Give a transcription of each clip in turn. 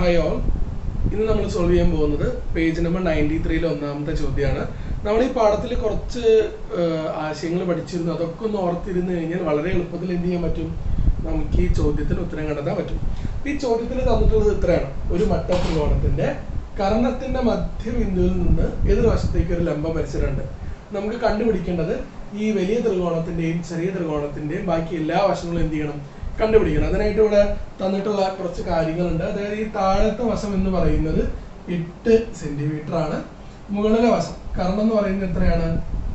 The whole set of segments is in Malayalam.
Hi all. ഇന്ന് നമ്മൾ സോൾവ് ചെയ്യാൻ പോകുന്നത് പേജ് നമ്പർ 93 ഒന്നാമത്തെ ചോദ്യമാണ്. നമ്മൾ ഈ പാഠത്തിൽ കുറച്ച് ആശയങ്ങൾ പഠിച്ചിരുന്നു. അതൊക്കെ ഒന്ന് ഓർത്തിരുന്ന് കഴിഞ്ഞാൽ വളരെ എളുപ്പത്തിൽ എന്ത് ചെയ്യാൻ പറ്റും, നമുക്ക് ഈ ചോദ്യത്തിന് ഉത്തരം കണ്ടെത്താൻ പറ്റും. ഈ ചോദ്യത്തിൽ തന്നിട്ടുള്ളത് ഇത്രയാണ്: ഒരു മട്ടത്രികോണത്തിന്റെ കർണത്തിന്റെ മധ്യബിന്ദുവിൽ നിന്ന് എതിർവശത്തേക്ക് ഒരു ലംബം വരച്ചിട്ടുണ്ട്. നമുക്ക് കണ്ടുപിടിക്കേണ്ടത് ഈ വലിയ ത്രികോണത്തിന്റെയും ചെറിയ ത്രികോണത്തിന്റെയും ബാക്കി എല്ലാ വശങ്ങളും എന്ത് ചെയ്യണം, കണ്ടുപിടിക്കണം. അതിനായിട്ട് ഇവിടെ തന്നിട്ടുള്ള കുറച്ച് കാര്യങ്ങളുണ്ട്. അതായത് ഈ താഴത്തെ വശം എന്ന് പറയുന്നത് 8 സെന്റിമീറ്റർ ആണ്. മുകളിലെ വശം കർണം എന്ന് പറയുന്നത് എത്രയാണ്,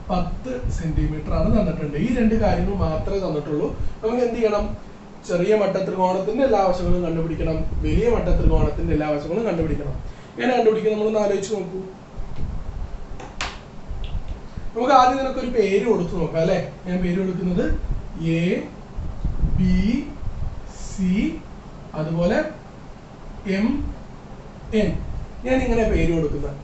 10 സെന്റിമീറ്റർ ആണ് തന്നിട്ടുണ്ട്. ഈ രണ്ട് കാര്യങ്ങൾ മാത്രമേ തന്നിട്ടുള്ളൂ. നമുക്ക് എന്ത് ചെയ്യണം, ചെറിയ മട്ടത്രികോണത്തിന്റെ എല്ലാ വശങ്ങളും കണ്ടുപിടിക്കണം, വലിയ മട്ടത്രികോണത്തിന്റെ എല്ലാ വശങ്ങളും കണ്ടുപിടിക്കണം. എങ്ങനെ കണ്ടുപിടിക്കണം നമ്മളൊന്ന് ആലോചിച്ച് നോക്കൂ. നമുക്ക് ആദ്യം നിനക്ക് ഒരു പേര് കൊടുത്തു നോക്കാം അല്ലെ. ഞാൻ പേര് കൊടുക്കുന്നത് എ ബി സി അതുപോലെ എം എൻ. ഞാൻ ഇങ്ങനെ പേര് കൊടുക്കുന്നത്.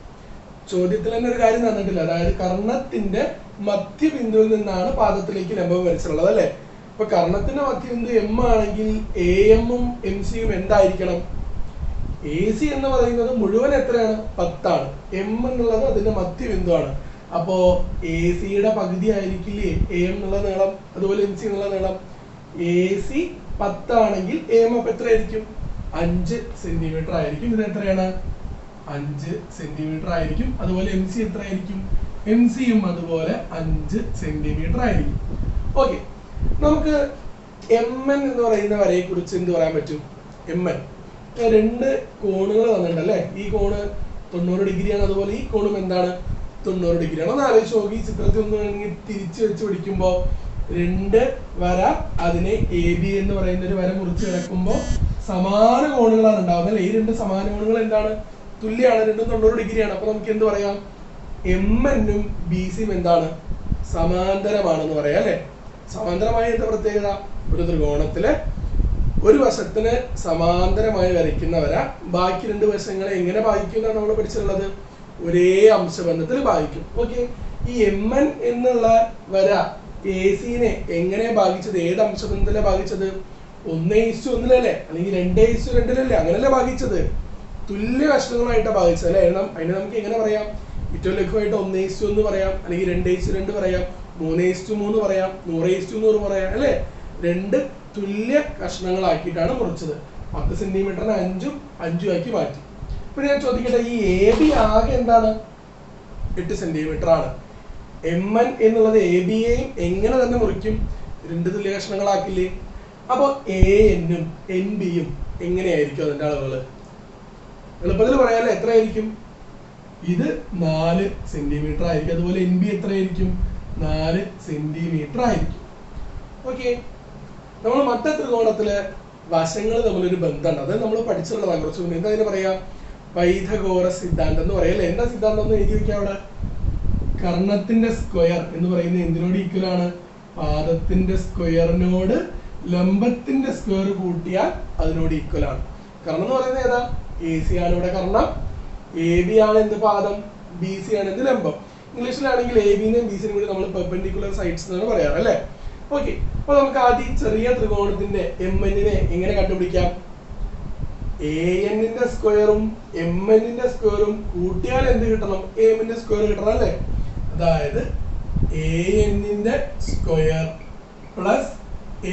ചോദ്യത്തിൽ തന്നെ ഒരു കാര്യം തന്നിട്ടില്ല. അതായത് കർണത്തിന്റെ മധ്യബിന്ദുവിൽ നിന്നാണ് പാദത്തിലേക്ക് ലംബം വരച്ചിട്ടുള്ളത് അല്ലെ. ഇപ്പൊ കർണത്തിന്റെ മധ്യബിന്ദു എം ആണെങ്കിൽ എ എമ്മും എം സിയും എന്തായിരിക്കണം, എ സി എന്ന് പറയുന്നത് മുഴുവൻ എത്രയാണ്, 10 ആണ്. എം എന്നുള്ളത് അതിന്റെ മധ്യബിന്ദുവാണ്. അപ്പോ എ സിയുടെ പകുതി ആയിരിക്കില്ലേ എ എം എന്നുള്ള നീളം, അതുപോലെ എം സി എന്നുള്ള നീളം. എ സി 10 ആണെങ്കിൽ എ എം അപ്പൊ എത്ര ആയിരിക്കും, 5 സെന്റിമീറ്റർ ആയിരിക്കും. ഇത് എത്രയാണ്, 5 സെന്റിമീറ്റർ ആയിരിക്കും. അതുപോലെ എം സി എത്ര ആയിരിക്കും, എം സിയും അതുപോലെ 5 സെന്റിമീറ്റർ ആയിരിക്കും. ഓക്കെ, നമുക്ക് എം എൻ എന്ന് പറയുന്ന വരയെ കുറിച്ച് എന്ത് പറയാൻ പറ്റും. എം എൻ രണ്ട് കോണുകൾ തന്നിട്ടുണ്ട് അല്ലെ. ഈ കോണ് 90 ഡിഗ്രിയാണ്, അതുപോലെ ഈ കോണും എന്താണ്, 90 ഡിഗ്രിയാണ്. ഒന്ന് ആലോചിച്ച് നോക്കി. ഈ ചിത്രത്തിൽ ഒന്ന് വേണമെങ്കിൽ തിരിച്ചു വെച്ച് പിടിക്കുമ്പോ രണ്ട് വര, അതിനെ എ ബി എന്ന് പറയുന്ന ഒരു വര മുറിച്ച് കിടക്കുമ്പോൾ സമാന കോണുകളാണ് ഉണ്ടാവുന്നത് അല്ലെ. ഈ രണ്ട് സമാന കോണുകൾ എന്താണ്, തുല്യമാണ്, രണ്ടും 90 ഡിഗ്രിയാണ്. അപ്പൊ നമുക്ക് എന്ത് പറയാം, എം എന്നും ബി സിയും എന്താണ്, സമാന്തരമാണെന്ന് പറയാം അല്ലെ. സമാന്തരമായ എന്താ പ്രത്യേകത, ഒരു ത്രികോണത്തിലെ ഒരു വശത്തിന് സമാന്തരമായി വരയ്ക്കുന്ന വര ബാക്കി രണ്ട് വശങ്ങളെ എങ്ങനെ ബാധിക്കും എന്നാണ് നമ്മൾ പഠിച്ചിട്ടുള്ളത്, ഒരേ അംശബന്ധത്തിൽ ബാധിക്കും. ഓക്കെ, ഈ എം എൻ എന്നുള്ള വര എ സിനെ എങ്ങനെ ബാധിച്ചത്, ഏത് അംശബന്ധത്തിലെ ബാധിച്ചത്, 1:1 അല്ലെങ്കിൽ 2:2 അങ്ങനെയല്ലേ ബാധിച്ചത്, തുല്യ കഷ്ണങ്ങളായിട്ടാണ് ബാധിച്ചത് അല്ലെ. അതിനെ നമുക്ക് എങ്ങനെ പറയാം, ഏറ്റവും ലഘുവായിട്ട് 1:1 പറയാം, അല്ലെങ്കിൽ 2:2 പറയാം, 3:3 പറയാം, 100:100 പറയാം അല്ലെ. രണ്ട് തുല്യ കഷ്ണങ്ങളാക്കിയിട്ടാണ് മുറിച്ചത്. 10 സെന്റിമീറ്ററിന് 5 ആക്കി മാറ്റി. ഇപ്പൊ ഞാൻ ചോദിക്കട്ടെ, ഈ എ ബി ആകെ എന്താണ്, 8 സെന്റിമീറ്റർ ആണ്. എം എൻ എന്നുള്ളത് എ ബിയെയും എങ്ങനെ തന്നെ മുറിക്കും, രണ്ട് തുല്യ കഷ്ണങ്ങളാക്കില്ലേ. അപ്പൊ എ എന്നും എൻ ബിയും എങ്ങനെയായിരിക്കും അതിന്റെ അളവുകള്, എളുപ്പത്തിൽ പറയാല്ലേ. എത്ര ആയിരിക്കും, ഇത് 4 സെന്റിമീറ്റർ ആയിരിക്കും. അതുപോലെ എൻ ബി എത്രയായിരിക്കും, 4 സെന്റിമീറ്റർ ആയിരിക്കും. ഓക്കെ, നമ്മൾ മട്ടത്രികോണത്തിലെ വശങ്ങൾ തമ്മിലൊരു ബന്ധമുണ്ട്. അത് നമ്മൾ പഠിച്ചിട്ടുള്ളതാണ് കുറച്ച് മുന്നേ. എന്താ അതിന് പറയാ, പൈതഗോറസ് സിദ്ധാന്തം എന്ന് പറയല്ലേ. എന്താ സിദ്ധാന്തം എന്ന് എഴുതി വെക്കാം അവിടെ. കർണത്തിന്റെ സ്ക്വയർ എന്ന് പറയുന്നത് എന്തിനോട് ഈക്വൽ ആണ്, പാദത്തിന്റെ സ്ക്വയറിനോട് ലംബത്തിന്റെ സ്ക്വയർ കൂട്ടിയാൽ അതിനോട് ഈക്വൽ ആണ്. കർണം എന്ന് പറയുന്നത് ഏതാ, എ സി ആണ് ഇവിടെ കർണം, എ ബി ആണ് എന്ത് പാദം, ബി സി ആണ് എന്ത് ലംബം. ഇംഗ്ലീഷിലാണെങ്കിൽ എ ബിനെയും ബി സിനെയും കൂടി നമ്മൾ പെർപെൻഡിക്കുലർ സൈഡ്സ് എന്നാണ് പറയാറ് അല്ലെ. ഓക്കെ, അപ്പൊ നമുക്ക് ആദ്യം ചെറിയ ത്രികോണത്തിന്റെ എം എന്നിനെ എങ്ങനെ കണ്ടുപിടിക്കാം, എ എന്നിന്റെ സ്ക്വയറും എം എന്നിന്റെ സ്ക്വയറും കൂട്ടിയാൽ എന്ത് കിട്ടണം, എ എമ്മിന്റെ സ്ക്വയർ കിട്ടണം അല്ലെ. അതായത് എ എന്നിന്റെ സ്ക്വയർ പ്ലസ്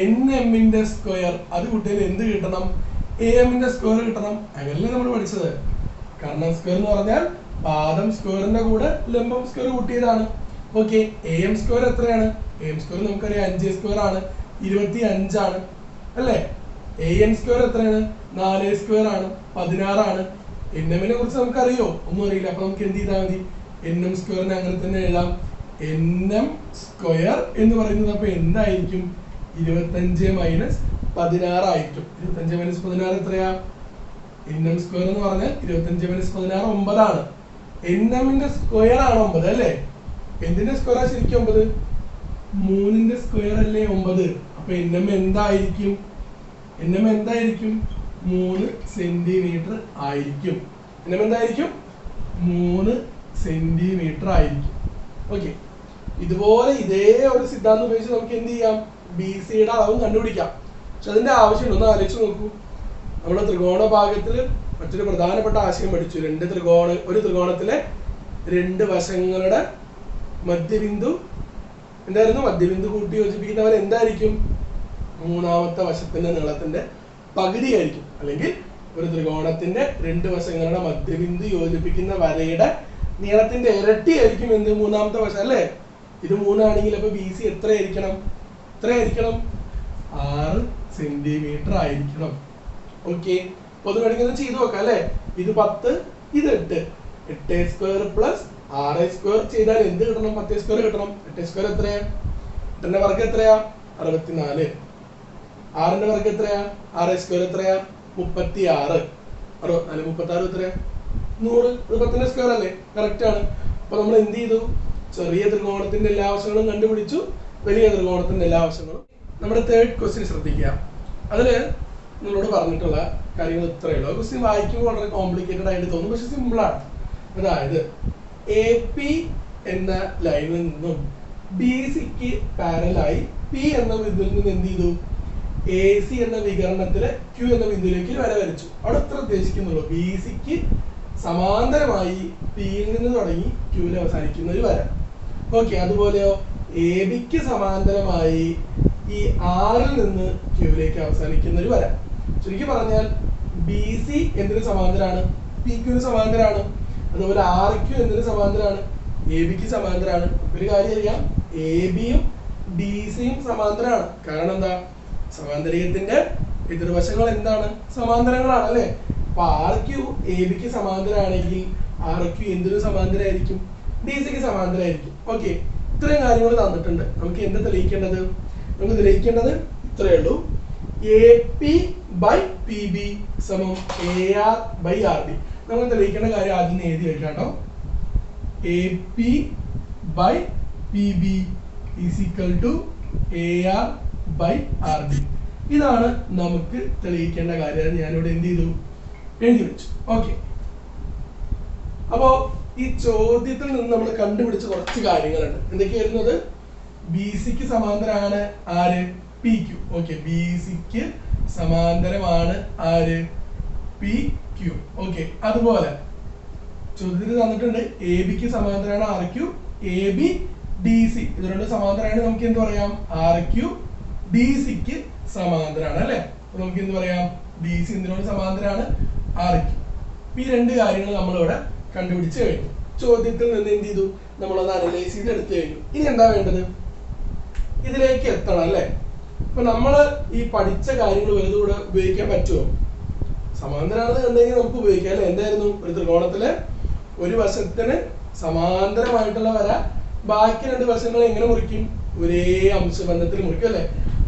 എൻ എമ്മിന്റെ സ്ക്വയർ, അത് കൂട്ടിയാൽ എന്ത് കിട്ടണം, എ എമ്മിന്റെ സ്ക്വയർ കിട്ടണം. അങ്ങനല്ലേ നമ്മൾ പഠിച്ചത്. കർണം സ്ക്വയർ എന്ന് പറഞ്ഞാൽ പാദം സ്ക്വയറിന്റെ കൂടെ ലംബം സ്ക്വയർ കൂട്ടിയതാണ്. ഓക്കെ, എ എം സ്ക്വയർ എത്രയാണ്, എ എം സ്ക്വയർ നമുക്കറിയാം 5 സ്ക്വയർ ആണ്, 25 ആണ് അല്ലെ. എ എൻ സ്ക്വയർ എത്രയാണ്, 4 സ്ക്വയർ ആണ്, 16 ആണ്. എൻ എമ്മിനെ കുറിച്ച് നമുക്കറിയോ, ഒന്നും അറിയില്ല. അപ്പൊ നമുക്ക് എന്ത് ചെയ്താൽ മതി, എൻ എം സ്ക്വയറിനെ അങ്ങനെ തന്നെ എഴുതാം. എൻ എം സ്ക്വയർ എന്ന് പറയുന്നത് അപ്പൊ എന്തായിരിക്കും, 25 - 16 ആയിരിക്കും. 25 - 16 എത്രയാ, എൻ എം സ്ക്വയർ എന്ന് പറഞ്ഞാൽ 25 - 16 9 ആണ്. എൻ എമ്മിന്റെ സ്ക്വയർ ആണ് 9 അല്ലെ. എന്തിന്റെ സ്ക്വയർ ശരിക്കും 9, 3ന്റെ സ്ക്വയർ അല്ലേ 9. അപ്പൊ എൻ എം എന്തായിരിക്കും, എൻ എം എന്തായിരിക്കും, 3 സെന്റിമീറ്റർ ആയിരിക്കും. എൻ എം എന്തായിരിക്കും, 3 സെന്റിമീറ്റർ ആയിരിക്കും. ഓക്കെ, ഇതുപോലെ ഇതേ ഒരു സിദ്ധാന്തം ഉപയോഗിച്ച് നമുക്ക് എന്ത് ചെയ്യാം, ബി സിയുടെ അളവും കണ്ടുപിടിക്കാം. പക്ഷെ അതിന്റെ ആവശ്യമുണ്ട്. ഒന്ന് ആലോചിച്ച് നോക്കൂ. നമ്മുടെ ത്രികോണ ഭാഗത്തിൽ മറ്റൊരു പ്രധാനപ്പെട്ട ആശയം പഠിച്ചു. ഒരു ത്രികോണത്തിലെ രണ്ട് വശങ്ങളുടെ മധ്യബിന്ദു എന്തായിരുന്നു? മധ്യബിന്ദു കൂട്ടി യോജിപ്പിക്കുന്നവർ എന്തായിരിക്കും? മൂന്നാമത്തെ വശത്തിന്റെ നീളത്തിന്റെ പകുതിയായിരിക്കും. അല്ലെങ്കിൽ ഒരു ത്രികോണത്തിന്റെ രണ്ട് വശങ്ങളുടെ മധ്യബിന്ദു യോജിപ്പിക്കുന്ന വരയുടെ നീളത്തിന്റെ ഇരട്ടിയായിരിക്കും എന്ത്? മൂന്നാമത്തെ വശം അല്ലേ? ഇത് 3 ആണെങ്കിൽ അപ്പൊ ബി സി എത്രയായിരിക്കണം? 6 സെന്റിമീറ്റർ ആയിരിക്കണം. ഓക്കെ, അപ്പൊ അത് വേണമെങ്കിൽ ചെയ്തു നോക്കാം അല്ലെ? ഇത് 10, ഇത് 8. 8² പ്ലസ് 6² ചെയ്താൽ എന്ത് കിട്ടണം? 10² കിട്ടണം. 8² എത്രയാ? 8ന്റെ വർഗ്ഗം എത്രയാ? 64. 6ന്റെ വർഗ്ഗം എത്രയാ? 6² എത്രയാ? 36. 36 എത്രയാ? 100. ഇത് 10ന്റെ സ്ക്വയർ അല്ലേ? കറക്റ്റ് ആണ്. അപ്പൊ നമ്മൾ എന്ത് ചെയ്തു? ചെറിയ ത്രികോണത്തിന്റെ എല്ലാ വശങ്ങളും കണ്ടുപിടിച്ചു, വലിയ ത്രികോണത്തിന്റെ എല്ലാ വശങ്ങളും. നമ്മുടെ തേർഡ് ക്വസ്റ്റ്യൻ ശ്രദ്ധിക്കുക. അതില് നിങ്ങളോട് പറഞ്ഞിട്ടുള്ള കാര്യങ്ങൾ ഇത്രയേ ഉള്ളൂ. ക്വസ്റ്റ്യൻ വായിക്കുമ്പോൾ വളരെ കോംപ്ലിക്കേറ്റഡ് ആയിട്ട് തോന്നും, പക്ഷെ സിമ്പിൾ ആണ്. അതായത് എ പി എന്ന ലൈനിൽ നിന്നും ബി സിക്ക് പാരലായി പി എന്ന ബിന്ദുവിൽ നിന്ന് എന്ത് ചെയ്തു? എ സി എന്ന വികരണത്തിലെ ക്യൂ എന്ന ബിന്ദുവിലേക്ക് വര വരച്ചു. അവിടെ ഇത്ര ഉദ്ദേശിക്കുന്നുള്ളൂ. ബി സിക്ക് സമാന്തരമായി പിയിൽ നിന്ന് തുടങ്ങി ക്യൂവിൽ അവസാനിക്കുന്ന ഒരു വര. ഓക്കെ, അതുപോലെയോ എ ബിക്ക് സമാന്തരമായി ഈ ആറിൽ നിന്ന് ക്യൂവിലേക്ക് അവസാനിക്കുന്ന ഒരു വര. ചുരുക്കി പറഞ്ഞാൽ ബി സി എന്തിനു സമാന്തരാണ്? പി ക്യൂവിന് സമാന്തരാണ്. അതുപോലെ ആർ ക്യൂ എന്തിനു സമാന്തരാണ്? എ ബിക്ക് സമാന്തരാണ്. ഒരു കാര്യം അറിയാം, എ ബിയും ഡി സിയും സമാന്തരാണ്. കാരണം എന്താ? സമാന്തരീയത്തിന്റെ എതിർവശങ്ങൾ എന്താണ്? സമാന്തരങ്ങളാണ് അല്ലെ? അപ്പൊ ആർ ക്യൂ എ ബിക്ക് സമാന്തരാണെങ്കിൽ ആർ ക്യൂ എന്തിനു സമാന്തരായിരിക്കും? ഡി സിക്ക് സമാന്തരായിരിക്കും. ഓക്കെ, ഇത്രയും കാര്യങ്ങൾ തന്നിട്ടുണ്ട്. നമുക്ക് എന്താ തെളിയിക്കേണ്ടത്? നമുക്ക് തെളിയിക്കേണ്ടത് ഇത്രയേ ഉള്ളൂ. A P by P B സമം A R by R B. നമുക്ക് തെളിയിക്കേണ്ട കാര്യം ആദ്യം എഴുതി വെക്കാം കേട്ടോ. A P by P B is equal to A R by R B. ഇതാണ് നമുക്ക് തെളിയിക്കേണ്ട കാര്യം. ഞാനിവിടെ എന്ത് ചെയ്തു? എഴുതി വെച്ചു. ഓക്കെ, അപ്പോ ഈ ചോദ്യത്തിൽ നിന്ന് നമ്മൾ കണ്ടുപിടിച്ച കുറച്ച് കാര്യങ്ങളുണ്ട്. എന്തൊക്കെയായിരുന്നു അത്? ബി സിക്ക് സമാന്തരമാണ് ആര്? P Q. ഓക്കെ, ബി സിക്ക് സമാന്തരമാണ് ആര്? P Q. ഓക്കെ, അതുപോലെ ചോദ്യത്തിൽ തന്നിട്ടുണ്ട് എ ബിക്ക് സമാന്തരമാണ് R Q, A B D C ഇത് രണ്ട് സമാന്തരമാണ്. നമുക്ക് എന്ത് പറയാം? ആർ ക്യു ഡി സിക്ക് സമാന്തരമാണ് അല്ലെ? നമുക്ക് എന്ത് പറയാം? ഡി സി എന്തിനോട് സമാന്തരമാണ്? R Q. ഈ രണ്ട് കാര്യങ്ങൾ നമ്മളിവിടെ കണ്ടുപിടിച്ച് കഴിഞ്ഞു. ചോദ്യത്തിൽ നിന്ന് എന്ത് ചെയ്തു? നമ്മളത് അനലൈസ് ചെയ്ത് എടുത്തു കഴിഞ്ഞു. ഇനി എന്താ വേണ്ടത്? ഇതിലേക്ക് എത്തണം അല്ലെ? അപ്പൊ നമ്മള് ഈ പഠിച്ച കാര്യങ്ങൾ വലുതും കൂടെ ഉപയോഗിക്കാൻ പറ്റുമോ? സമാന്തരമാണെന്ന് കണ്ടെങ്കിൽ നമുക്ക് ഉപയോഗിക്കാം അല്ലെ? എന്തായിരുന്നു? ഒരു ത്രികോണത്തിലെ ഒരു വശത്തിന് സമാന്തരമായിട്ടുള്ള വര ബാക്കി രണ്ട് വശങ്ങൾ എങ്ങനെ മുറിക്കും? ഒരേ അംശബന്ധത്തിൽ മുറിക്കും അല്ലെ?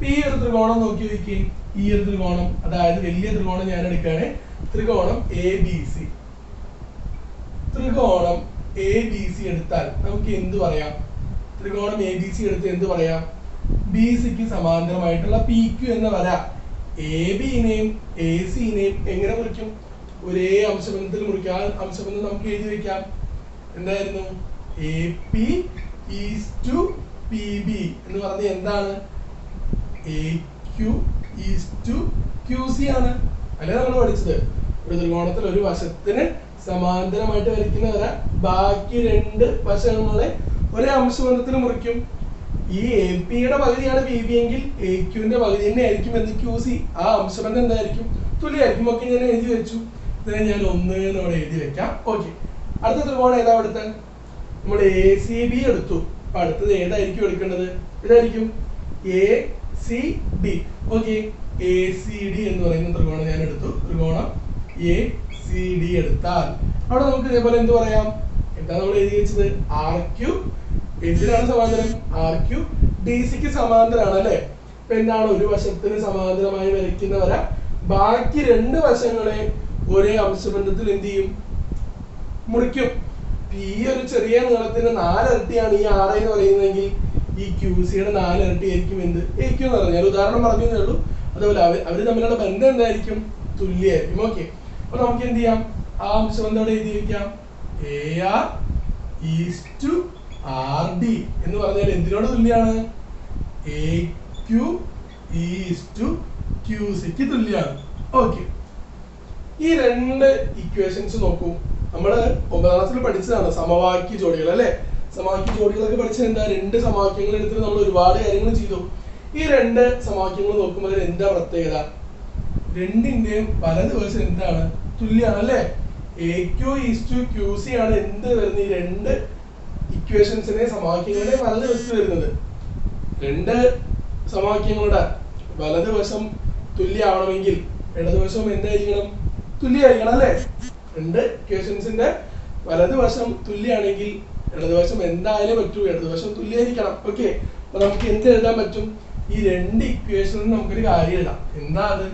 ഈ ഒരു ത്രികോണം നോക്കി നോക്കി. ഈ ഒരു ത്രികോണം, അതായത് വലിയ ത്രികോണം ഞാൻ എടുക്കുകയാണ്. ത്രികോണം എ ബി സി. ത്രികോണം എ ബി സി എടുത്താൽ നമുക്ക് എന്ത് പറയാം? ത്രികോണം എ ബി സി എടുത്ത് എന്ത് പറയാം? ബി സിക്ക് സമാന്തരമായിട്ടുള്ള പി ക്യു എന്ന വര എ ബിനെയും എ സിനെയും എങ്ങനെ മുറിക്കും? ഒരേ അംശബന്ധത്തിൽ മുറിക്കാം. ആ അംശബന്ധം നമുക്ക് എഴുതി വെക്കാം. എന്തായിരുന്നു? A P is to P B എന്ന് പറഞ്ഞ എന്താണ്? A Q is to Q C ആണ് അല്ലെ നമ്മൾ പഠിച്ചത്? ഒരു ത്രികോണത്തിൽ ഒരു വശത്തിന് സമാന്തരമായിട്ട് വരയ്ക്കുന്ന വര ബാക്കി രണ്ട് വശങ്ങളെ ഒരേ അംശബന്ധത്തിൽ മുറിക്കും. ഈ എ പിയുടെ പകുതിയാണ് പി ബി എങ്കിൽ എ ക്യൂവിന്റെ പകുതി തന്നെ ആയിരിക്കും എന്ന് ക്യു സി. ആ അംശബന്ധം എന്തായിരിക്കും? തുല്യമായിരിക്കും. ഒക്കെ ഞാൻ എഴുതി വെച്ചു. ഇതിനെ ഞാൻ 1 എന്നവിടെ എഴുതി വെക്കാം. ഓക്കെ, അടുത്ത ത്രികോണം ഏതാ എടുത്താൽ? നമ്മൾ എ സി ബി എടുത്തു. അപ്പൊ അടുത്തത് ഏതായിരിക്കും എടുക്കേണ്ടത്? ഇതായിരിക്കും A C D. Okay, A C D എന്ന് പറയുന്ന ത്രികോണം ഞാൻ എടുത്തു. ത്രികോണം എ സി ഡി എടുത്താൽ അവിടെ നമുക്ക് ഇതേപോലെ എന്ത് പറയാം? എന്താ നമ്മൾ എഴുതി വെച്ചത്? ആർ ക്യു എന്തിനാണ് സമാന്തരം? ആർ ക്യു ഡി സിക്ക് സമാന്തരമാണ് അല്ലെ? അപ്പൊ എന്താണ്? ഒരു വശത്തിന് സമാന്തരമായി വരയ്ക്കുന്ന വര ബാക്കി രണ്ട് വശങ്ങളെ ഒരേ അംശബന്ധത്തിൽ എന്ത് ചെയ്യും? മുറിക്കും. ഈ ഒരു ചെറിയ നീളത്തിന് 4 ഇരട്ടിയാണ് ഈ ആർ എന്ന് പറയുന്നതെങ്കിൽ ഈ ക്യു സിയുടെ 4 ഇരട്ടി ആയിരിക്കും എന്ത്? എ ക്യു എന്ന് പറഞ്ഞാൽ ഉദാഹരണം പറഞ്ഞേ ഉള്ളൂ. അതുപോലെ അവര് തമ്മിലുള്ള ബന്ധം എന്തായിരിക്കും? തുല്യമായിരിക്കും. ഓക്കെ, അപ്പൊ നമുക്ക് എന്ത് ചെയ്യാം? ആ അംശബന്ധം അവിടെ എഴുതി വെക്കാം. A R is to R D എന്ന് പറഞ്ഞാൽ എന്തിനോട് തുല്യാണ്? A Q is to Q C തുല്യാണ്. ഓക്കെ, ഈ രണ്ട് ഇക്വേഷൻസ് നോക്കൂ. നമ്മള് 9ാം ക്ലാസ്സിൽ പഠിച്ചതാണ് സമവാക്യ ജോഡികൾ അല്ലെ. സമവാക്യ ജോഡികളൊക്കെ പഠിച്ചത് എന്താ, രണ്ട് സമവാക്യങ്ങൾ എടുത്തിട്ട് നമ്മൾ ഒരുപാട് കാര്യങ്ങൾ ചെയ്തു. ഈ രണ്ട് സമവാക്യങ്ങൾ നോക്കുമ്പോൾ എന്താ പ്രത്യേകത, രണ്ടിന്റെയും വലതുവശം എന്താണ്, തുല്യമാണ് അല്ലെ. AQ/QC ആണ് എന്ത് വരുന്നത്, ഈ രണ്ട് ഇക്വേഷൻസിനെ സമവാക്യങ്ങളുടെ വലതുവശത്ത് വരുന്നത്. രണ്ട് സമവാക്യങ്ങളുടെ വലതുവശം തുല്യമാവണമെങ്കിൽ ഇടതുവശം എന്തായിരിക്കണം, തുല്യമായിരിക്കണം അല്ലെ. രണ്ട് ഇക്വേഷൻസിന്റെ വലതുവശം തുല്യമാണെങ്കിൽ ഇടതുവശം എന്തായാലും പറ്റൂ, ഇടതുവശം തുല്യമായിരിക്കണം. ഓക്കെ, അപ്പൊ നമുക്ക് എന്ത് എഴുതാൻ പറ്റും, ഈ രണ്ട് ഇക്വേഷനും നമുക്കൊരു കാര്യം എഴുതാം. എന്താ അത്,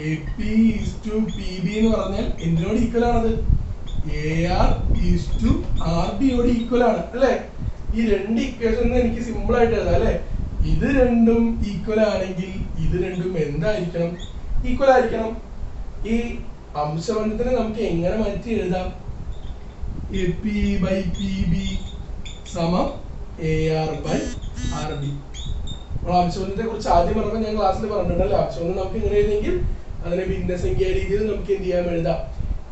AP/PB എന്ന് പറഞ്ഞാൽ എന്തിനോട് ഈക്വൽ ആണത്, AR/RB യോട് ഈക്വൽ ആണ് അല്ലെ. ഈ രണ്ട് ഇക്വേഷൻ എനിക്ക് സിമ്പിൾ ആയിട്ട് എഴുതാം അല്ലെ. ഇത് രണ്ടും ഈക്വൽ ആണെങ്കിൽ ഇത് രണ്ടും എന്തായിരിക്കണം, ഈക്വൽ ആയിരിക്കണം. ഈ അംശബന്ധത്തിനെ നമുക്ക് എങ്ങനെ മാറ്റി എഴുതാം, AP/PB സമം AR/RB. നമ്മൾ അംശബന്ധത്തെ കുറിച്ച് ആദ്യം പറഞ്ഞപ്പോൾ ഞാൻ ക്ലാസ്സിൽ പറഞ്ഞിട്ടുണ്ടല്ലോ, അംശബന്ധം നമുക്ക് ഇങ്ങനെ എഴുതെങ്കിൽ അതിനെ ഭിന്നസംഖ്യാ രീതിയിൽ നമുക്ക് എന്ത് ചെയ്യാൻ എഴുതാം.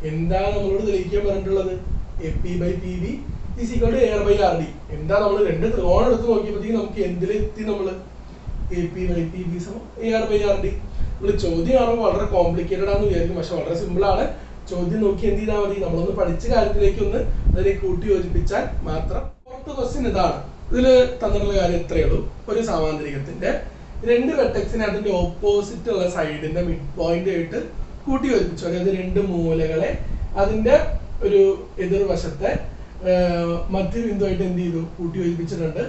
എന്താ നമ്മളോട് തെളിയിക്കാൻ പറഞ്ഞിട്ടുള്ളത്, AP/PB = AR/RD. എന്താ നമ്മൾ രണ്ട് ത്രികോണം എടുത്ത് നോക്കിയപ്പോഴത്തേക്ക് നമുക്ക് എന്തിലെത്തി, നമ്മള് AP/PB സമം AR/RD. നമ്മൾ ചോദ്യം കാണുമ്പോൾ വളരെ കോംപ്ലിക്കേറ്റഡ് ആണെന്ന് വിചാരിക്കും, പക്ഷെ വളരെ സിമ്പിൾ ആണ്. ചോദ്യം നോക്കി എന്ത് ചെയ്താൽ മതി, നമ്മളൊന്ന് പഠിച്ച കാര്യത്തിലേക്ക് ഒന്ന് അതിനെ കൂട്ടി യോജിപ്പിച്ചാൽ മാത്രം. പുറത്ത് ക്വസ്റ്റ്യൻ ഇതാണ്, ഇതില് തന്നിട്ടുള്ള കാര്യം ഇത്രയേ ഉള്ളൂ. ഒരു സമാന്തരികത്തിന്റെ രണ്ട് വെർട്ടെക്സിനെ അതിന്റെ ഓപ്പോസിറ്റ് ഉള്ള സൈഡിന്റെ മിഡ് പോയിന്റ് ആയിട്ട് കൂട്ടി യോജിപ്പിച്ചു. അതായത് രണ്ട് മൂലകളെ അതിന്റെ ഒരു എതിർവശത്തെ മധ്യബിന്ദുവായിട്ട് എന്ത് ചെയ്തു, കൂട്ടി യോജിപ്പിച്ചിട്ടുണ്ട്.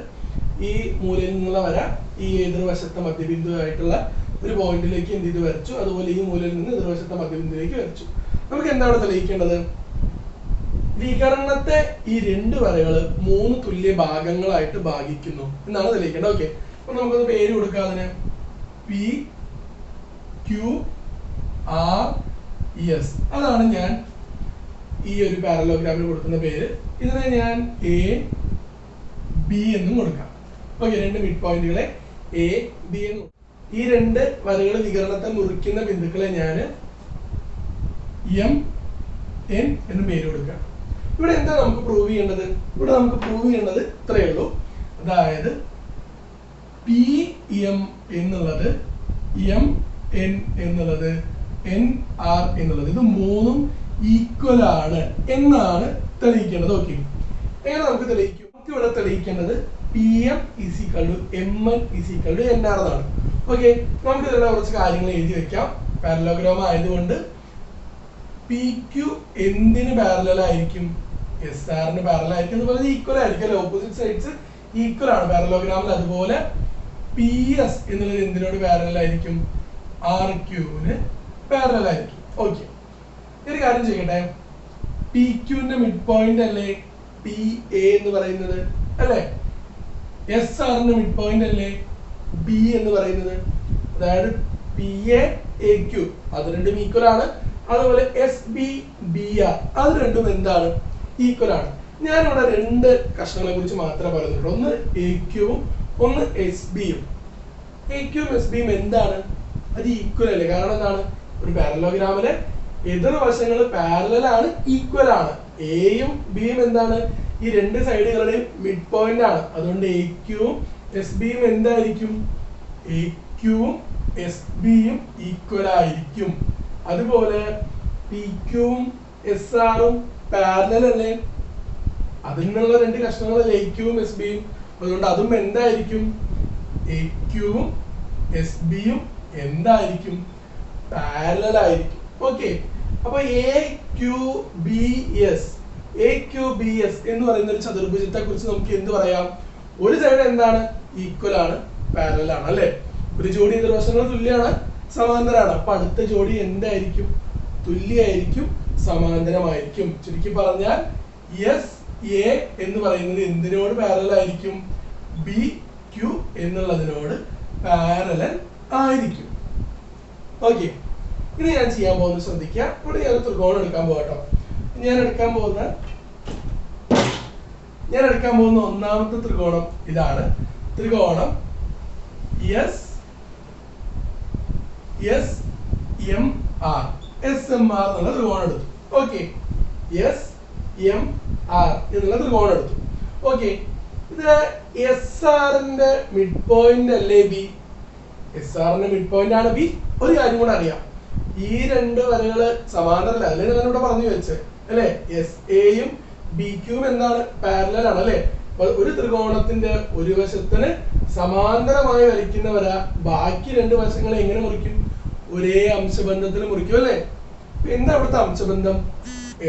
ഈ മൂലയിൽ നിന്നുള്ള വര ഈ എതിർവശത്തെ മധ്യബിന്ദുവായിട്ടുള്ള ഒരു പോയിന്റിലേക്ക് എന്ത് ചെയ്ത് വരച്ചു. അതുപോലെ ഈ മൂലയിൽ നിന്ന് എതിർവശത്തെ മധ്യബിന്ദുവിലേക്ക് വരച്ചു. നമുക്ക് എന്താണ് തെളിയിക്കേണ്ടത്, വികരണത്തെ ഈ രണ്ട് വരകൾ മൂന്ന് തുല്യ ഭാഗങ്ങളായിട്ട് ഭാഗിക്കുന്നു എന്നാണ് തെളിയിക്കേണ്ടത്. ഓക്കെ, അപ്പൊ നമുക്കൊന്ന് പേര് കൊടുക്കാം അതിന്, PQRS. അതാണ് ഞാൻ ഈ ഒരു പാരലോഗ്രാമിന് കൊടുക്കുന്ന പേര്. ഇതിനെ ഞാൻ AB എന്നും കൊടുക്കാം. ഓക്കെ, രണ്ട് മിഡ് പോയിന്റുകളെ AB എന്നും. ഈ രണ്ട് വരകൾ വികരണത്തെ മുറിക്കുന്ന ബിന്ദുക്കളെ ഞാൻ MN എന്ന് പേര് കൊടുക്കാം. ഇവിടെ എന്താ നമുക്ക് പ്രൂവ് ചെയ്യേണ്ടത്, ഇവിടെ നമുക്ക് പ്രൂവ് ചെയ്യേണ്ടത് ഇത്രയേ ഉള്ളൂ. അതായത് PM എന്നുള്ളത്, MN എന്നുള്ളത്, NR എന്നുള്ളത്, ഇത് മൂന്നും ഈക്വൽ ആണ് എന്നാണ് തെളിയിക്കേണ്ടത്. ഓക്കെ, എങ്ങനെ നമുക്ക് തെളിയിക്കും, നമുക്ക് ഇവിടെ തെളിയിക്കേണ്ടത് PM = MN = NR എന്നാണ്. ഓക്കെ, നമുക്ക് ഇതിലുള്ള കുറച്ച് കാര്യങ്ങൾ എഴുതി വെക്കാം. പാരലോഗ്രാം ആയതുകൊണ്ട് PQ എന്തിന് പാരലൽ ആയിരിക്കും, SR ന് പാരലൽ ആയിരിക്കും. അതുപോലെ ഈക്വൽ ആയിരിക്കും അല്ലെ, ഓപ്പോസിറ്റ് സൈഡ്സ് ഈക്വൽ ആണ് പാരലോഗ്രാമിൽ. അതുപോലെ PS എന്നുള്ളത് എന്തിനോട് പാരലൽ ആയിരിക്കും, RQ ന് പാരലൽ ആയിരിക്കും. ഓക്കെ, ഒരു കാര്യം ചെയ്യട്ടെ, PQ ന്റെ മിഡ് പോയിന്റ് അല്ലേ PA എന്ന് പറയുന്നത് അല്ലെ, SR ന്റെ മിഡ് പോയിന്റ് അല്ലേ B എന്ന് പറയുന്നത്. അതായത് PA AQ അത് രണ്ടും ഈക്വൽ ആണ്. അതുപോലെ SB BR അത് രണ്ടും എന്താണ്, ഈക്വൽ ആണ്. ഞാനിവിടെ രണ്ട് കഷ്ണങ്ങളെ കുറിച്ച് മാത്രമേ പറയുന്നുള്ളൂ, ഒന്ന് AQ ഉം ഒന്ന് SB യും. AQ ഉം SB യും എന്താണ്, അത് ഈക്വൽ അല്ലേ. കാരണം എന്താണ്, ഒരു പാരലോഗ്രാമിലെ എതിർവശങ്ങൾ പാരലൽ ആണ്, ഈക്വൽ ആണ്. എയും ബിയും എന്താണ്, ഈ രണ്ട് സൈഡുകളുടെയും മിഡ് പോയിന്റ് ആണ്. അതുകൊണ്ട് AQ ഉം SB യും എന്തായിരിക്കും, AQ ഉം SB യും ഈക്വൽ ആയിരിക്കും. അതുപോലെ PQ ഉം SR ഉം പാരലൽ അല്ലേ, അതിൽ നിന്നുള്ള രണ്ട് കഷ്ണങ്ങൾ AQ ഉം SB യും. അതുകൊണ്ട് അതും എന്തായിരിക്കും, AQ ഉം SB യും എന്തായിരിക്കും, പാരലൽ ആയിരിക്കും. ഓക്കെ, അപ്പൊ AQBS എന്ന് പറയുന്ന ഒരു ചതുർഭുജത്തെ കുറിച്ച് നമുക്ക് എന്ത് പറയാം, ഒരു സൈഡ് എന്താണ്, ഈക്വൽ ആണ്, പാരലൽ ആണ് അല്ലെ. ഒരു ജോഡി എതിർവശങ്ങൾ തുല്യമാണ്, സമാന്തരമാണ്. അപ്പൊ അടുത്ത ജോഡി എന്തായിരിക്കും, തുല്യമായിരിക്കും, സമാന്തരമായിരിക്കും. ചുരുക്കി പറഞ്ഞാൽ SA എന്ന് പറയുന്നത് എന്തിനോട് പാരലൽ ആയിരിക്കും, BQ എന്നുള്ളതിനോട് പാരലൽ ആയിരിക്കും. ഓക്കെ, ഇനി ഞാൻ ചെയ്യാൻ പോകുന്നത് ശ്രദ്ധിക്കുക. ഇവിടെ ഞാൻ ത്രികോണം എടുക്കാൻ പോകട്ടോ. ഞാൻ എടുക്കാൻ പോകുന്ന ഒന്നാമത്തെ ത്രികോണം ഇതാണ്. ത്രികോണം SMR SMR എന്നുള്ള ത്രികോണം എടുത്തു. ഓക്കെ, SMR എന്നുള്ള ത്രികോണം എടുത്തു. ഓക്കെ, ഇത് SRന്റെ മിഡ് പോയിന്റ് അല്ലേ ബി? SRന്റെ മിഡ് പോയിന്റ് ആണ് ബി. ഒരു കാര്യം കൂടെ അറിയാം, ഈ രണ്ട് വരകള് സമാന്തരല്ല, അല്ലേ ഞാൻ ഇവിടെ പറഞ്ഞു വെച്ചേ അല്ലെ? SA-യും BQയും എന്താണ്? പാരലൽ ആണ് അല്ലെ? ഒരു ത്രികോണത്തിന്റെ ഒരു വശത്തിന് സമാന്തരമായി വരയ്ക്കുന്ന വര ബാക്കി രണ്ട് വശങ്ങളെ എങ്ങനെ മുറിക്കും? ഒരേ അംശബന്ധത്തിൽ മുറിക്കും അല്ലെ? എന്താ അവിടുത്തെ അംശബന്ധം?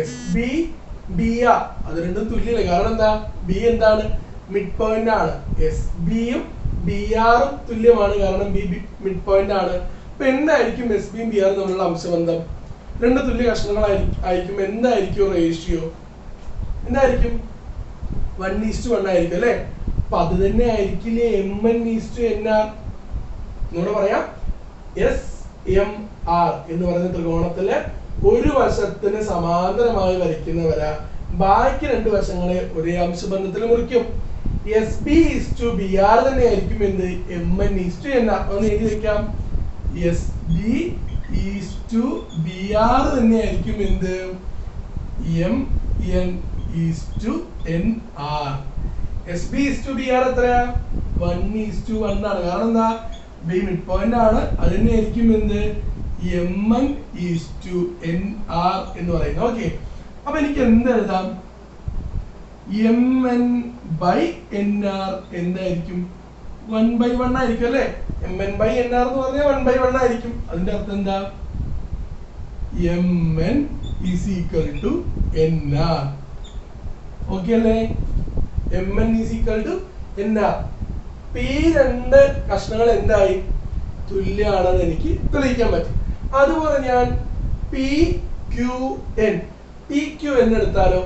SB BR, അത് രണ്ടും തുല്യല്ലേ? കാരണം എന്താ? ബി എന്താണ്? മിഡ് പോയിന്റ് ആണ്. SB-യും BR-ഉം തുല്യമാണ്, കാരണം ബി മിഡ് പോയിന്റ് ആണ്. അപ്പൊ എന്തായിരിക്കും SB-യും BR-ഉം തമ്മിലുള്ള അംശബന്ധം? രണ്ട് തുല്യ കഷ്ണങ്ങളായിരിക്കും. എന്തായിരിക്കും റേഷ്യോ? എന്തായിരിക്കും? 1:1 ആയിരിക്കും അല്ലെ? അപ്പൊ അത് തന്നെ ആയിരിക്കില്ലേ MN:NR? എന്നോട് പറയാം, SMR എന്ന് പറയുന്ന ത്രികോണത്തിലെ ഒരു വശത്തിന് സമാന്തരമായി വരയ്ക്കുന്ന വര ബാക്കി രണ്ട് വശങ്ങളെ ഒരേ അംശബന്ധത്തിൽ മുറിക്കും. SB:BR തന്നെ ആയിരിക്കും എന്ത്? MN:NR. ഒന്ന് എഴുതി വെക്കാം, SB:BR തന്നെ ആയിരിക്കും എന്ത്? MN:NR. SB:BR എത്രയാ? 1:1 ആണ്. കാരണം എന്താ? ബി മിഡ് പോയിന്റ് ആണ്, അത് തന്നെ ആയിരിക്കും എന്ത്? MN:NR എന്ന് പറയുന്നത്. ഓക്കെ, അപ്പൊ എനിക്ക് എന്ത് എഴുതാം? MN/NR എന്തായിരിക്കും? 1/1 ആയിരിക്കും അല്ലെ? MN/NR എന്ന് പറഞ്ഞാൽ 1/1 ആയിരിക്കും. അതിന്റെ അർത്ഥം എന്താ? MN = NR. ഓക്കെ അല്ലേ? MN = NR. ഈ രണ്ട് കഷ്ണങ്ങൾ എന്തായി? തുല്യമാണെന്ന് എനിക്ക് തെളിയിക്കാൻ പറ്റും. അതുപോലെ ഞാൻ PQN എടുത്താലോ?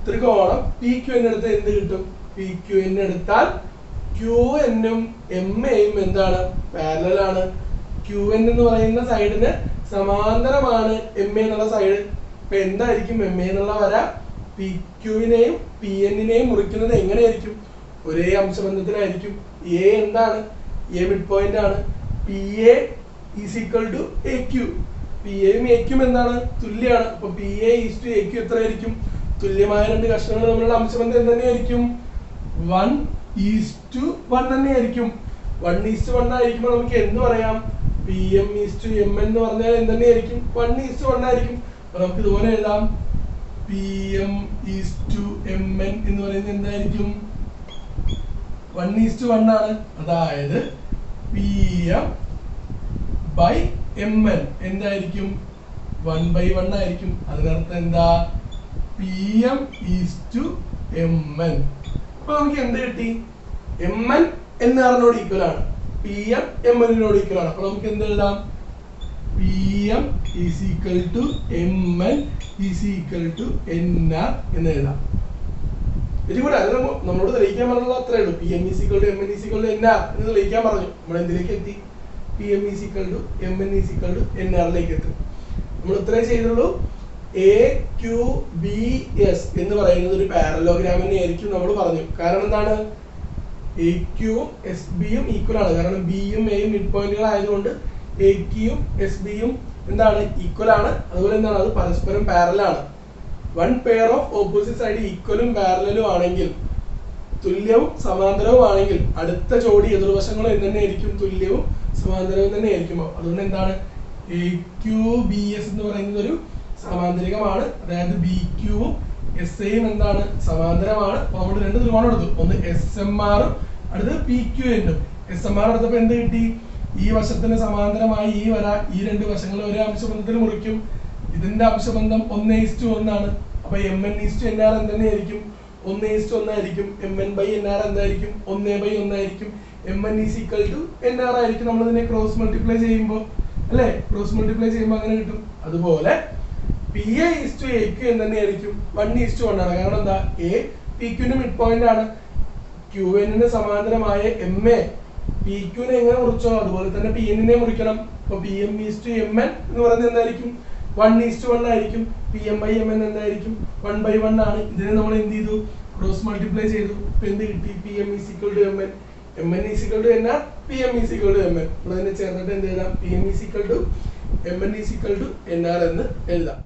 ത്രികോണം PQN എടുത്താൽ എന്ത് കിട്ടും? PQN എടുത്താൽ QN-ഉം MA-യും എന്താണ്? പാരലൽ ആണ്. QN എന്ന് പറയുന്ന സൈഡിന് സമാന്തരമാണ് MA എന്നുള്ള സൈഡ്. അപ്പൊ എന്തായിരിക്കും MA എന്നുള്ള വര? PQ-നെയും PN-നെയും മുറിക്കുന്നത് എങ്ങനെയായിരിക്കും? ഒരേ അംശബന്ധത്തിലായിരിക്കും. A എന്താണ്? A മിഡ് പോയിന്റ് ആണ്. PA = AQ. PA-യും AQ-യും എന്താണ്? തുല്യമാണ്. അപ്പൊ PA:AQ എത്രയായിരിക്കും? തുല്യമായ രണ്ട് കഷ്ണങ്ങൾ തമ്മിലുള്ള അംശബന്ധം തന്നെയായിരിക്കും 1:1 തന്നെയായിരിക്കും. 1:1 ആയിരിക്കുമ്പോൾ നമുക്ക് എന്ത് പറയാം? PM:MN എന്ന് പറഞ്ഞാൽ എന്ത് തന്നെയായിരിക്കും? 1:1 ആയിരിക്കും. അപ്പൊ നമുക്ക് ഇതുപോലെ എഴുതാം, PM:MN എന്ന് പറയുന്നത് എന്തായിരിക്കും? 1:1 ആണ്. അതായത് PM/MN എന്തായിരിക്കും? 1/1 ആയിരിക്കും. അതിനർത്ഥം എന്താ? PM:MN. അപ്പൊ നമുക്ക് എന്ത് കിട്ടി? MN NR-നോട് ഈക്വൽ ആണ്, PM MN-നോട് ഈക്വൽ ആണ്. അപ്പൊ നമുക്ക് എന്ത് എഴുതാം? PM MN NR എന്ന് എഴുതാം. ഇതുകൂടെ അത് നമ്മളോട് തെളിയിക്കാൻ പറഞ്ഞത് അത്രേ ഉള്ളൂ. PM MN NR എന്ന് തെളിയിക്കാൻ പറഞ്ഞു. നമ്മൾ എന്തിലേക്ക് എത്തി? PM MN NR-ലേക്ക് എത്തി. നമ്മൾ ഇത്രയും ചെയ്തുള്ളൂ. AQBS എന്ന് പറയുന്നത് ഒരു പാരലോഗ്രാം തന്നെയായിരിക്കും നമ്മൾ പറഞ്ഞു. കാരണം എന്താണ്? AQ-യും SB-യും ഈക്വൽ ആണ്. കാരണം B-യും A-യും മിഡ് പോയിന്റുകൾ ആയതുകൊണ്ട് AQ-യും SB-യും എന്താണ്? ഈക്വൽ ആണ്. അതുപോലെ എന്താണ്? അത് പരസ്പരം പാരലൽ ആണ്. One pair of opposite side ഈക്വലും പാരലലും ആണെങ്കിൽ, തുല്യവും സമാന്തരവും ആണെങ്കിൽ, അടുത്ത ജോഡി എതിർവശങ്ങളും എന്ത് തന്നെയായിരിക്കും? തുല്യവും സമാന്തരവും തന്നെയായിരിക്കും. അതുകൊണ്ട് എന്താണ്? AQBS എന്ന് പറയുന്നത് ഒരു സമാന്തരികമാണ്. അതായത് BQ-വും SA-യും എന്താണ്? സമാന്തരമാണ്. അപ്പൊ നമ്മൾ രണ്ട് ത്രികോണം എടുത്തു. ഒന്ന് SMR-ഉം അടുത്ത് PQN-ഉം. SMR എടുത്തപ്പോ എന്ത് കിട്ടി? ഈ വശത്തിന് സമാന്തരമായി ഈ വര ഈ രണ്ട് വശങ്ങളും ഒരേ അംശബന്ധത്തിൽ മുറിക്കും. ഇതിന്റെ അംശബന്ധം 1:1 ആണ്. അപ്പൊ MN:NR എന്ത് തന്നെയായിരിക്കും? 1:1 ആയിരിക്കും. MN/NR എന്തായിരിക്കും? 1/1 ആയിരിക്കും. MN NR ആയിരിക്കും. നമ്മൾ ഇതിനെ ക്രോസ് മൾട്ടിപ്ലൈ ചെയ്യുമ്പോൾ അല്ലെ? ക്രോസ് മൾട്ടിപ്ലൈ ചെയ്യുമ്പോൾ അങ്ങനെ കിട്ടും. അതുപോലെ PA:AQ എന്ന് തന്നെയായിരിക്കും. 1:1 ആണ്. കാരണം എന്താ? A PQ-ന്റെ മിഡ് പോയിന്റ് ആണ്. QN-ന് സമാന്തരമായ MA PQ-നെ എങ്ങനെ മുറിച്ചോ അതുപോലെ തന്നെ PN-നെ മുറിക്കണം. അപ്പൊ PM:MN എന്ന് പറയുന്നത് എന്തായിരിക്കും? 1:1 ആയിരിക്കും. PM/MN എന്തായിരിക്കും? 1/1 ആണ്. ഇതിനെ നമ്മൾ എന്ത് ചെയ്തു? ക്രോസ് മൾട്ടിപ്ലൈ ചെയ്തു. ഇപ്പൊ എന്ത് കിട്ടി? PM MN, MN NR, PM MN. നമ്മൾ അതിനെ ചേർന്നിട്ട് എന്ത് എഴുതാം? PM mn is equal to nr എന്ന് എഴുതാം.